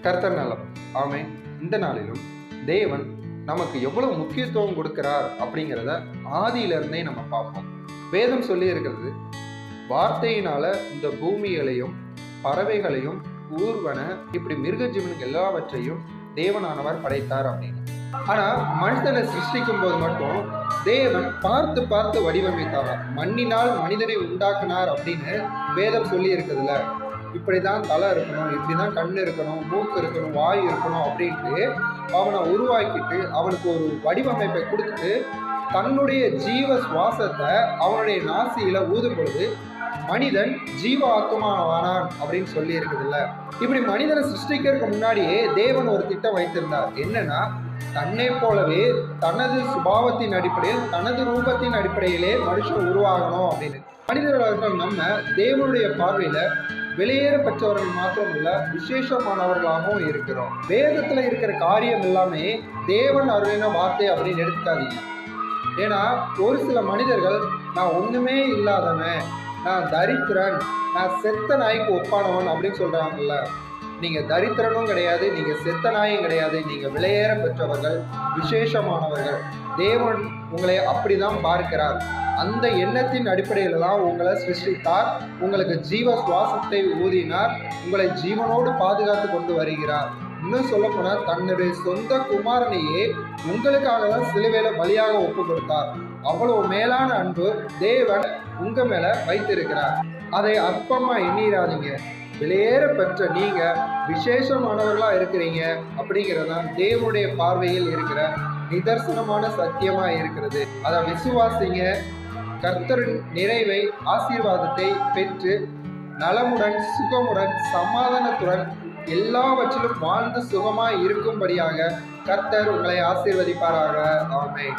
கர்த்தர் நலம். ஆமென். இந்த நாளிலும் தேவன் நமக்கு எவ்வளவு முக்கியத்துவம் கொடுக்கிறார் அப்படிங்கிறத ஆதியிலிருந்தே நம்ம பார்ப்போம். வேதம் சொல்லி இருக்கிறது, வார்த்தையினால இந்த பூமிகளையும் பறவைகளையும் ஊர்வன இப்படி மிருக ஜீவனுக்கு எல்லாவற்றையும் தேவனானவர் படைத்தார் அப்படின்னு. ஆனா மனிதனை சிருஷ்டிக்கும் போது மட்டும் தேவன் பார்த்து பார்த்து வடிவமைத்தார். மண்ணினால் மனிதனை உண்டாக்குனார் அப்படின்னு வேதம் சொல்லி இருக்குதுல்ல. இப்படிதான் தலை இருக்கணும், இப்படிதான் கண் இருக்கணும், மூக்கு இருக்கணும், வாய் இருக்கணும் அப்படின்ட்டு அவனை உருவாக்கிட்டு அவனுக்கு ஒரு வடிவமைப்பை கொடுத்துட்டு தன்னுடைய ஜீவ சுவாசத்தை அவனுடைய நாசியில ஊதும் பொழுது மனிதன் ஜீவ ஆத்மாவானான் அப்படின்னு சொல்லி இருக்குதுல்ல. இப்படி மனிதனை சிருஷ்டிக்கிறதுக்கு முன்னாடியே தேவன் ஒரு திட்டம் வைத்திருந்தார். என்னன்னா, தன்னை போலவே தனது சுபாவத்தின் அடிப்படையில் தனது ரூபத்தின் அடிப்படையிலே மனுஷன் உருவாகணும் அப்படின்னு. மனிதர்கள் நம்ம தேவனுடைய பார்வையில வெளியேற பெற்றவர்கள் மாத்திரம் இல்ல, விசேஷமானவர்களாகவும் இருக்கிறோம். வேதத்துல இருக்கிற காரியம் எல்லாமே தேவன் அருளின வார்த்தை அப்படின்னு எடுத்துக்காதீங்க. ஏன்னா ஒரு சில மனிதர்கள் நான் ஒண்ணுமே இல்லாதவன், நான் தரித்திரன், நான் செத்த நாய்க்கு ஒப்பானவன் அப்படின்னு சொல்றாங்கல்ல. நீங்க தரித்திரனும் கிடையாது, நீங்க செத்த நாயும் கிடையாது, நீங்க விலையேற பெற்றவர்கள், விசேஷமானவர்கள். தேவன் உங்களை அப்படிதான் பார்க்கிறார். அந்த எண்ணத்தின் அடிப்படையில தான் உங்களை சிருஷ்டித்தார், உங்களுக்கு ஜீவ சுவாசத்தை ஊதினார், உங்களை ஜீவனோடு பாதுகாத்து கொண்டு வருகிறார். இன்னும் சொல்ல போனா தன்னுடைய சொந்த குமாரனையே உங்களுக்காக தான் சிலுவையில பலியாக ஒப்பு கொடுத்தார். அவ்வளவு மேலான அன்பு தேவன் உங்க மேல வைத்திருக்கிறார். அதை அற்பமா எண்ணிராதீங்க. வெளியேற பெற்ற நீங்க விசேஷமானவர்களா இருக்கிறீங்க அப்படிங்கிறதான் தேவனுடைய பார்வையில் இருக்கிற நிதர்சனமான சத்தியமா இருக்கிறது. அதை விசுவாசிங்க. கர்த்தரின் நிறைவை ஆசீர்வாதத்தை பெற்று நலமுடன் சுகமுடன் சமாதானத்துடன் எல்லாவற்றிலும் வாழ்ந்து சுகமாய் இருக்கும்படியாக கர்த்தர் உங்களை ஆசீர்வதிப்பாராக. ஆமென்.